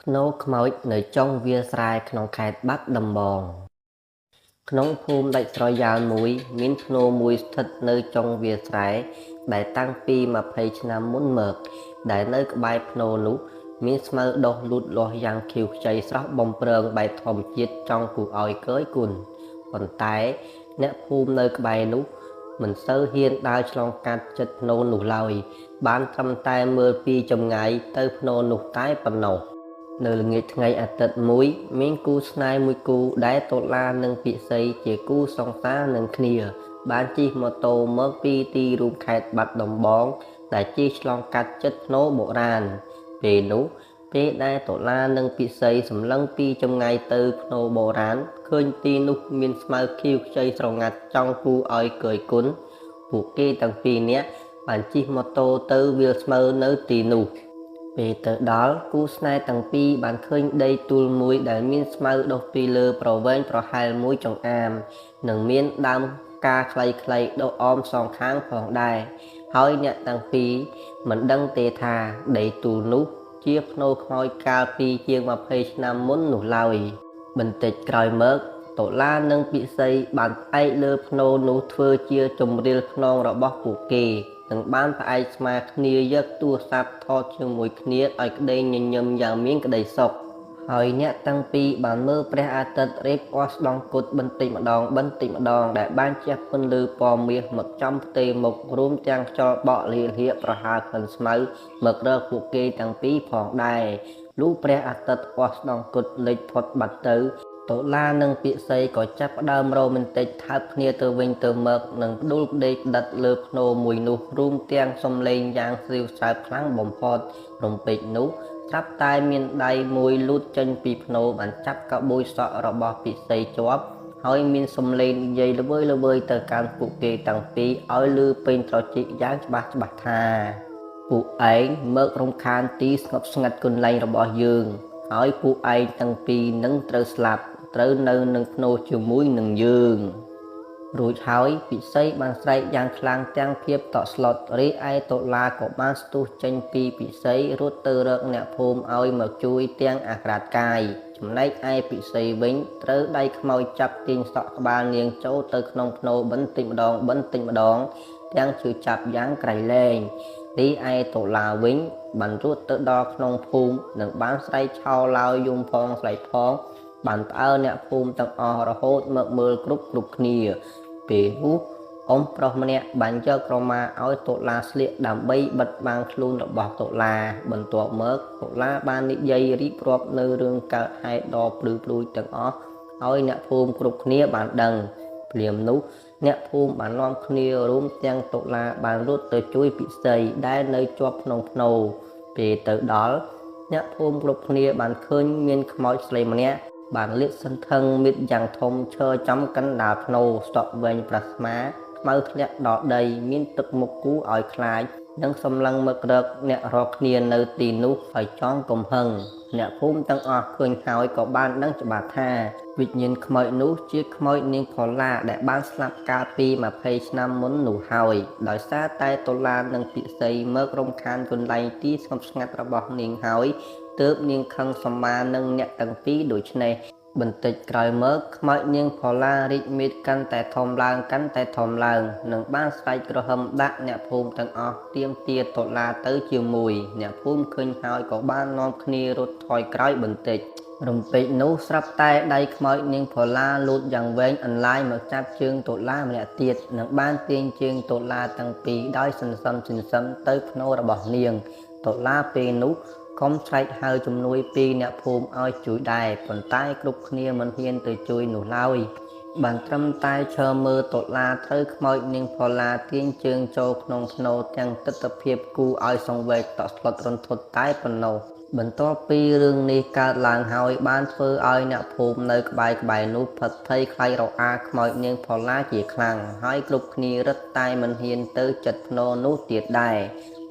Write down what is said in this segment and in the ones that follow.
ភ្នូរខ្មោចនៅចុងវាលស្រែក្នុងខេត្តបាត់ដំបងក្នុងភូមិដាច់ស្រយាលមួយមានភ្នូរមួយស្ថិតនៅចុងវាលស្រែដែលតាំងពី20ឆ្នាំមុនមកដែលនៅក្បែរភ្នូរនោះមានស្មៅដុះលូតលាស់យ៉ាងខៀវខ្ចីស្រស់បំព្រងបែបធម្មជាតិចង់គួរឲ្យគយគន់ប៉ុន្តែអ្នកភូមិនៅក្បែរនោះមិនសូវហ៊ានដើរឆ្លងកាត់ជិតភ្នូរនោះឡើយបានត្រឹមតែមើលពីចម្ងាយទៅភ្នូរនោះតែប៉ុណ្ណោះនៅល្ងាចថ្ងៃអាទិត្យមួយមានគូស្នេហ៍មួយគូដែលតុលានិងពិសីជាគូសង្សារនឹងគ្នាបានជិះម៉ូតូមកពីទីរួមខេត្តបាត់ដំបងដែលជិះឆ្លងកាត់ជិតភ្នូរបុរាណពេលនោះពេលដែលតុលានិងពិសីសម្លឹងពីចម្ងាយទៅភ្នូរបុរាណឃើញទីនោះមានស្មៅខៀវខ្ចីស្រងាត់ចង់គួរឲ្យគយគន់ពួកគេទាំងពីរនាក់បានជិះម៉ូតូទៅវាលស្មៅនៅទីនោះពេលទៅដល់គូស្នេហ៍ទាំងពីរបានឃើញដីទួលមួយដែលមានស្មៅដុះពីលើប្រវែងប្រហែលមួយចង្អាមនិងមានដើមការខ្លីៗដុះអមសងខាងផងដែរហើយអ្នកទាំងពីរមិនដឹងទេថាដីទួលនោះជាភ្នូរខ្មោចកាលពីជាង20ឆ្នាំមុននោះឡើយបន្តិចក្រោយមកតុលានិងពិសីបានផ្អែកលើភ្នូរនោះធ្វើជាចម្រៀលខ្នងរបស់ពួកគេនិងបានផ្អែកស្មាគ្នាយកទូរស័ព្ទថតជាមួយគ្នាឲ្យក្តីញញឹមយ៉ាងមានក្តីសុខហើយអ្នកទាំងពីរបានមើលព្រះអាទិត្យរៀបអស្តង្គតបន្តិចម្ដងដែលបានជះពន្លឺពណ៌មាសមកចំផ្ទៃមុខរួមទាំងខ្យល់បក់លាហៀប្រហើរក្លិនស្មៅមករកពួកគេទាំងពីរផងដែរលុះព្រះអាទិត្យអស្តង្គតលេចផុតបាត់ទៅតុលានិងពិសីក៏ចាប់ផ្ដើមរ៉ូមែនទិកថើបគ្នាទៅវិញទៅមកនិងផ្ដួលផ្ដេកផ្ដិតលើភ្នូរមួយនោះរួមទាំងសំឡេងយ៉ាងស្រីវស្រែបខ្លាំងបំផុតរំពេចនោះស្រាប់តែមានដៃមួយលូតចេញពីភ្នូរបានចាប់កាបួយសក់របស់ពិសីជាប់ហើយមានសំឡេងនិយាយល្វើយទៅកាន់ពួកគេទាំងពីរឲ្យឮពេញត្រចៀកយ៉ាងច្បាស់ថាពួកឯងមករំខានទីស្ងប់ស្ងាត់កន្លែងរបស់យើងហើយពួកឯងទាំងពីរនឹងត្រូវស្លាប់ត្រូវនៅនឹងភ្នូរជាមួយនឹងយើងរួចហើយពិសីបានស្រែកយ៉ាងខ្លាំងទាំងភាពតក់ស្លុតរីឯតុលាក៏បានស្ទុះចេញពីពិសីរត់ទៅរកអ្នកភូមិឲ្យមកជួយទាំងអាក្រាតកាយចំណែកឯពិសីវិញត្រូវដៃខ្មោចចាប់ទាញសក់ក្បាលនាងចូលទៅក្នុងភ្នូរបន្តិចម្ដងទាំងជឿចាប់យ៉ាងក្រៃលែងរីឯតុលាវិញបានរត់ទៅដល់ក្នុងភូមិនិងបានស្រែកឆោឡោយយំផងស្រែកផងបានផ្អើលអ្នកភូមិទាំងអស់រហូតមកមើលគ្រប់គ្នាពេលនោះអ៊ំប្រុសម្នាក់បានយកក្រមាឲ្យតុលាស្លៀកដើម្បីបិទបាំងខ្លួនរបស់តុលាបន្ទាប់មកតុលាបាននិយាយរៀបរាប់នៅរឿងកើតហេតុដ៏ភ្លឺភ្លួចទាំងអស់ឲ្យអ្នកភូមិគ្រប់គ្នាបានដឹងភ្លាមនោះអ្នកភូមិបាននាំគ្នារួមទាំងតុលាបានរត់ទៅជួយពិសីដែលនៅជាប់ក្នុងភ្នូរពេលទៅដល់អ្នកភូមិគ្រប់គ្នាបានឃើញមានខ្មោចស្រីម្នាក់បានលាតសន្ធឹងមិត្តយ៉ាងធំឈរចំកណ្ដាលភ្នូរស្ទក់វែងប្រស្មាខ្មៅធ្លាក់ដល់ដីមានទឹកមុខគូឲ្យខ្លាចនិងសម្លឹងមករកអ្នករកគ្នានៅទីនោះឲ្យចង់កំហឹងអ្នកភូមិទាំងអស់ឃើញហើយក៏បានដឹងច្បាស់ថាវិញ្ញាណខ្មោចនោះជាខ្មោចនាងផល្លាដែលបានស្លាប់កាលពី20ឆ្នាំមុននោះហើយដោយសារតែតុលានិងពិសីមករំខានកន្លែងទីស្ងប់ស្ងាត់របស់នាងហើយទើបនាងខឹងសម្មានឹងអ្នកទាំងពីរដូច្នេះបន្តិចក្រោយមកខ្មោចនាងផល្លារីកមេតកាន់តែធំឡើងនិងបានស្រែកក្រហមដាក់អ្នកភូមិទាំងអស់ទាមទារតុលាទៅជាមួយអ្នកភូមិឃើញហើយក៏បាននាំគ្នារត់ថយក្រោយបន្តិចរំពេចនោះស្រាប់តែដៃខ្មោចនាងផល្លាលូតយ៉ាងវែងអន្លាយមកចាប់ជើងតុលាម្នាក់ទៀតនិងបានទាញជើងតុលាទាំងពីរដោយសន្សំទៅភ្នូររបស់នាងតុលាពេលនោះកុំស្រែកហៅជំនួយពីអ្នកភូមិឲ្យជួយដែរប៉ុន្តែគ្រប់គ្នាមិនហ៊ានទៅជួយនោះឡើយបានត្រឹមតែឈរមើលតុលាត្រូវខ្មោចនាងផល្លាទាញជើងចូលក្នុងភ្នូរទាំងទិដ្ឋភាពគូឲ្យសង្វេគតក់ស្លុតរន្ធត់តែប៉ុណ្ណោះបន្ទាប់ពីរឿងនេះកើតឡើងហើយបានធ្វើឲ្យអ្នកភូមិនៅក្បែរនោះផិតភ័យខ្លាចរអាខ្មោចនាងផល្លាជាខ្លាំងហើយគ្រប់គ្នារឹតតែមិនហ៊ានទៅជិតភ្នូរនោះទៀតដែរ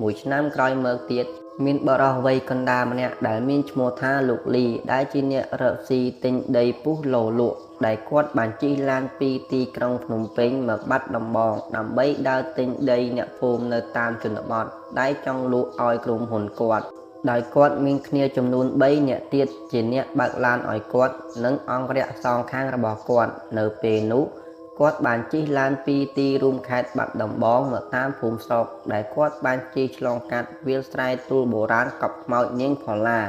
មួយឆ្នាំក្រោយមកទៀតមានបរិសវ័យកណ្ដាលម្នាក់ដែលមានឈ្មោះថាលោកលីដែលជាអ្នករកស៊ីទិញដីពុះលោលក់ដែលគាត់បានជិះឡានពីទីក្រុងភ្នំពេញមកបាត់ដំបងដើម្បីដើរទិញដីអ្នកភូមិនៅតាមជនបទដែលចង់លក់ឲ្យក្រុមហ៊ុនគាត់ ដោយគាត់មានគ្នាចំនួន3នាក់ទៀតជាអ្នកបើកឡានឲ្យគាត់និងអង្គរៈសងខាងរបស់គាត់នៅពេលនោះគាត់បានជិះឡានពីទីរួមខេត្តបាត់ដំបងមកតាមភូមិស្រុកដែលគាត់បានជិះឆ្លងកាត់វាលស្រែទូលបុរាណកប់ខ្មោចនាងផល្លា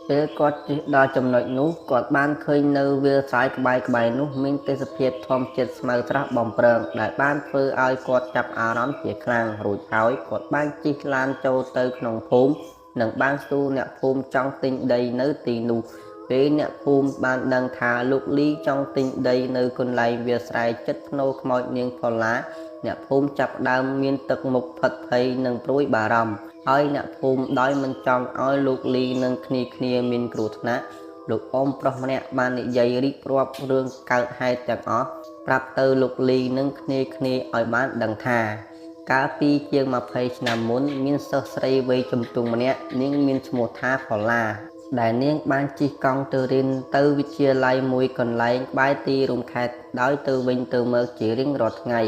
ពេលគាត់ជិះដល់ចំណុចនោះគាត់បានឃើញនៅវាលស្រែក្បែរៗនោះមានទេសភាពធម្មជាតិស្មៅស្រស់បំព្រងដែលបានធ្វើឲ្យគាត់ចាប់អារម្មណ៍ជាខ្លាំងរួចហើយគាត់បានជិះឡានចូលទៅក្នុងភូមិនិងបានសួរអ្នកភូមិចង់ទិញដីនៅទីនោះពេលអ្នកភូមិបានដឹងថាលោកលីចង់ទិញដីនៅកន្លែងវាលស្រែចិត្តភ្នោខ្មោចនាងផល្លាអ្នកភូមិចាប់ដើមមានទឹកមុខផិតភ័យនិងព្រួយបារម្ភហើយអ្នកភូមិដោយមិនចង់ឲ្យលោកលីនិងគ្នាមានគ្រោះថ្នាក់លោកអ៊ំប្រុសម្នាក់បាននិយាយរៀបរាប់រឿងកើតហេតុទាំងអស់ប្រាប់ទៅលោកលីនិងគ្នាឲ្យបានដឹងថាកាលពីជាង20ឆ្នាំមុនមានសិស្សស្រីវ័យជំទង់ម្នាក់នាងមានឈ្មោះថាផល្លាដែលនាងបានជិះកង់ទៅរៀនទៅវិទ្យាល័យមួយកន្លែងក្បែរទីរួមខេត្តដោយទៅវិញទៅមកជារៀងរាល់ថ្ងៃ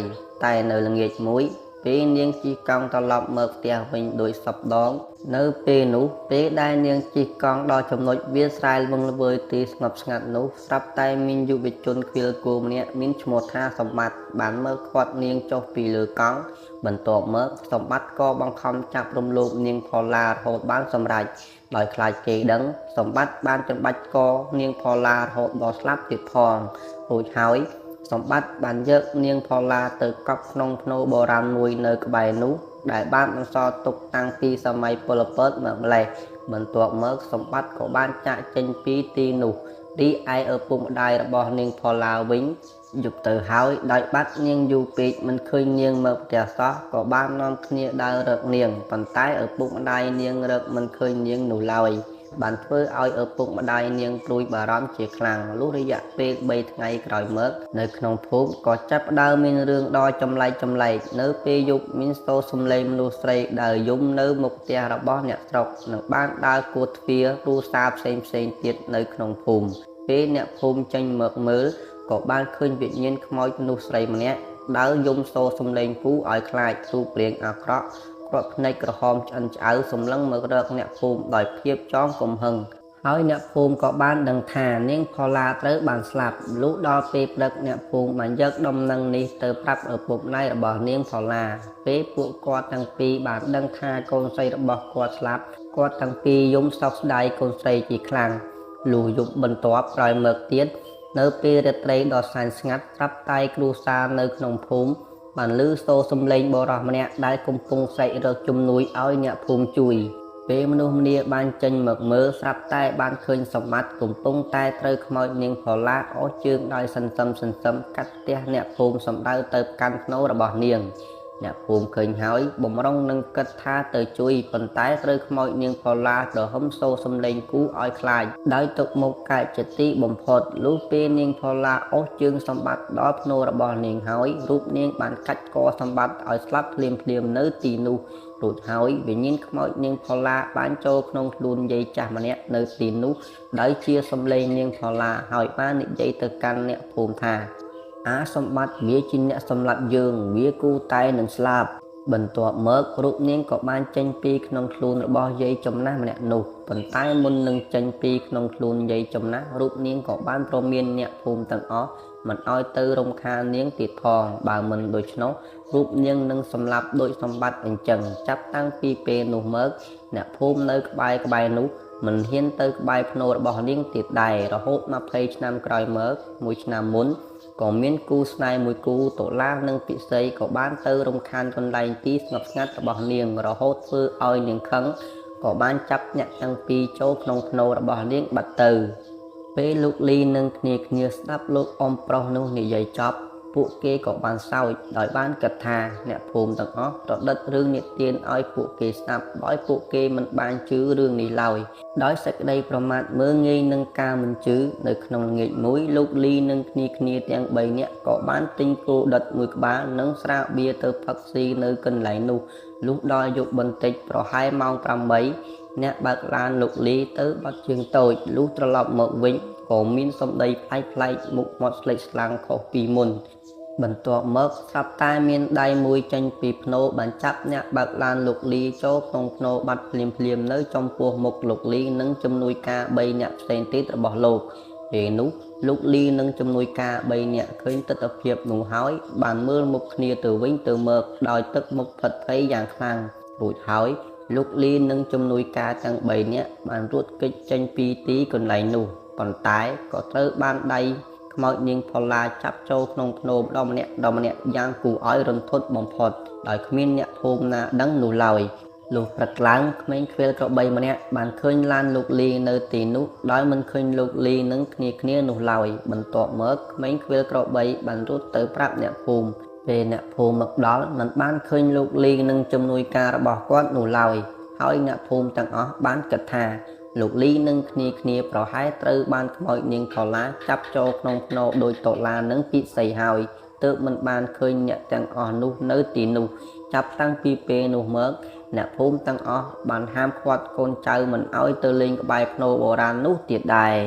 តែនៅល្ងាចមួយពេលនាងជិះកង់ត្រឡប់មកផ្ទះវិញដោយសពដងនៅពេលនោះពេលដែលនាងជិះកង់ដល់ចំណុចវាលស្រែវងល្វើយទីស្ងប់ស្ងាត់នោះស្រាប់តែមានយុវជនខ្វៀលគោម្នាក់មានឈ្មោះថាសម្បត្តិបានមើលឃាត់នាងចុះពីលើកង់បន្ទាប់មកសម្បត្តិក៏បង្ខំចាប់រំលោភនាងផល្លារហូតបានសម្រេចដោយខ្លាចគេដឹងសម្បត្តិបានចម្បាច់កនាងផល្លារហូតដល់ស្លាប់ទៀតផងរួចហើយសម្បត្តិបានយកនាងផល្លាទៅកប់ក្នុងភ្នូរបុរាណមួយនៅក្បែរនោះដែលបានបន្សល់ទុកតាំងពីសម័យពលពតមកម្លេះបន្ទាប់មកសម្បត្តិក៏បានចាក់ចេញពីទីនោះរីឯឪពុកម្ដាយរបស់នាងផល្លាវិញយប់ទៅហើយដោយបាត់នាងយូរពេកមិនឃើញនាងមកផ្ទះសោះក៏បាននាំគ្នាដើររកនាងប៉ុន្តែឪពុកម្ដាយនាងរកមិនឃើញនាងនោះឡើយបានធ្វើឲ្យឪពុកម្ដាយនាងព្រួយបារម្ភជាខ្លាំងលុះរយៈពេល3ថ្ងៃក្រោយមកនៅក្នុងភូមិក៏ចាប់ផ្ដើមមានរឿងដ៏ចម្លែកនៅពេលយប់មានសូរសំឡេងមនុស្សស្រីដើរយំនៅមុខផ្ទះរបស់អ្នកស្រុកនិងបានដើរគួតទ្វារគ្រួសារផ្សេងទៀតនៅក្នុងភូមិពេលអ្នកភូមិចេញមកមើលក៏បានឃើញវិញ្ញាណខ្មោចមនុស្សស្រីម្នាក់ដើរយំសូរសំឡេងគូឲ្យខ្លាចរូបរាងអាក្រក់គ្រាប់ភ្នែកក្រហមឆ្អិនឆ្អៅសម្លឹងមករកអ្នកភូមិដោយភាពចងកំហឹងហើយអ្នកភូមិក៏បានដឹងថានាងផល្លាត្រូវបានស្លាប់លុះដល់ពេលព្រឹកអ្នកភូមិបានយកដំណឹងនេះទៅប្រាប់ឪពុកម្ដាយរបស់នាងផល្លាពេលពួកគាត់ទាំងពីរបានដឹងថាកូនស្រីរបស់គាត់ស្លាប់គាត់ទាំងពីរយំសោកស្ដាយកូនស្រីជាខ្លាំងលុះយប់បន្ទាប់ក្រោយមកទៀតនៅពេលរាត្រីដ៏សែនស្ងាត់ប្រាប់តែគ្រួសារនៅក្នុងភូមិបានឮសូរសំឡេងបុរសម្នាក់ដែលកំពុងស្រែករកជំនួយឲ្យអ្នកភូមិជួយពេលមនុស្សម្នាបានចេញមកមើលស្រាប់តែបានឃើញសម្បត្តិកំពុងតែត្រូវខ្មោចនាងផល្លាអូសជើងដោយសន្សឹមកាត់ផ្ទះអ្នកភូមិសម្ដៅទៅកាន់ភ្នូររបស់នាងអ្នកភូមិឃើញហើយបំរុងនឹងគិតថាទៅជួយប៉ុន្តែត្រូវខ្មោចនាងផល្លាក្រហមសូរសំឡេងគូឲ្យខ្លាចដោយទុកមុខកែកជាទីបំផុតលុះពេលនាងផល្លាអូសជើងសម្បត្តិដល់ភ្នូររបស់នាងហើយរូបនាងបានកាច់កសម្បត្តិឲ្យស្លាប់ភ្លាមនៅទីនោះរួចហើយវិញ្ញាណខ្មោចនាងផល្លាបានចូលក្នុងខ្លួនយាយចាស់ម្នាក់នៅទីនោះដោយជាសំឡេងនាងផល្លាហើយបាននិយាយទៅកាន់អ្នកភូមិថាអាសម្បត្តិវាជាអ្នកសម្លាប់យើងវាគូតែនឹងស្លាប់បន្ទាប់មករូបនាងក៏បានចេញពីក្នុងខ្លួនរបស់យាយចំណាស់ម្នាក់នោះប៉ុន្តែមុននឹងចេញពីក្នុងខ្លួនយាយចំណាស់រូបនាងក៏បានព្រមានអ្នកភូមិទាំងអស់មិនឲ្យទៅរំខាននាងទៀតផងបើមិនដូច្នោះរូបនាងនឹងសម្លាប់ដោយសម្បត្តិអញ្ចឹងចាប់តាំងពីពេលនោះមកអ្នកភូមិនៅក្បែរនោះមិនហ៊ានទៅក្បែរភ្នូររបស់នាងទៀតដែររហូត20ឆ្នាំក្រោយមកមួយឆ្នាំមុនក៏មានគូស្នេហ៍មួយគូតុលានិងពិសីក៏បានទៅរំខានកន្លែងទីស្ងប់ស្ងាត់របស់នាងរហូតធ្វើឲ្យនាងខឹងក៏បានចាប់អ្នកទាំងពីរចូលក្នុងភ្នូររបស់នាងបាត់ទៅពេលលោកលីនិងគ្នាស្ដាប់លោកអ៊ំប្រុសនោះនិយាយចប់ពួកគេក៏បានសើចដោយបានគិតថាអ្នកភូមិទាំងអស់ប្រឌិតរឿងនិទានឲ្យពួកគេស្ដាប់ដោយពួកគេមិនបានជឿរឿងនេះឡើយដោយសេចក្តីប្រមាថមើលងាយនឹងការមិនជឿនៅក្នុងល្ងាចមួយលោកលីនិងគ្នាទាំង3នាក់ក៏បានទិញគោដិតមួយក្បាលនិងស្រាបៀរទៅផឹកស៊ីនៅកន្លែងនោះលុះដល់យប់បន្តិចប្រហែលម៉ោង8អ្នកបើកឡានលោកលីទៅបាត់ជើងតូចលុះត្រឡប់មកវិញក៏មានសម្ដីប្លែកមុខមាត់ស្លេកស្លាំងខុសពីមុន បន្ទាប់មកស្រាប់តែមានដៃមួយចេញពីភ្នោបានចាប់អ្នកបើកឡានលោកលីចូលក្នុងភ្នោបាត់ភ្លាមនៅចំពោះមុខលោកលីនិងជំនួយការ3អ្នកផ្សេងទៀតរបស់លោកពេលនោះលោកលីនិងជំនួយការ3អ្នកឃើញទស្សនភាពនោះហើយបានមើលមុខគ្នាទៅវិញទៅមកដោយទឹកមុខផិតភ័យយ៉ាងខ្លាំងរួចហើយលោកលីនិងជំនួយការទាំង3នាក់បានរត់គេចចេញពីទីកន្លែងនោះប៉ុន្តែក៏ត្រូវបានដៃខ្មោចនាងផល្លាចាប់ចូលក្នុងភ្នោម្ដងម្នាក់យ៉ាងគួរឲ្យរន្ធត់បំផុតដោយគ្មានអ្នកភូមិណាដឹងនោះឡើយលុះព្រឹកឡើងក្មេងខ្វៀលក្របីម្នាក់បានឃើញឡានលោកលីនៅទីនោះដោយមិនឃើញលោកលីនឹងគ្នានោះឡើយបន្ទាប់មកក្មេងខ្វៀលក្របីបានរត់ទៅប្រាប់អ្នកភូមិពេលអ្នកភូមិមកដល់មិនបានឃើញលោកលីនិងជំនួយការរបស់គាត់នោះឡើយហើយអ្នកភូមិទាំងអស់បានគិតថាលោកលីនិងគ្នាប្រហែលត្រូវបានខ្មោចនាងផល្លាចាប់ចូលក្នុងភ្នោដោយតុលានឹងពិសីហើយទើបមិនបានឃើញអ្នកទាំងអស់នោះនៅទីនោះចាប់តាំងពីពេលនោះមកអ្នកភូមិទាំងអស់បានហាមឃាត់កូនចៅមិនឲ្យទៅលេងក្បែរភ្នោបុរាណនោះទៀតដែរ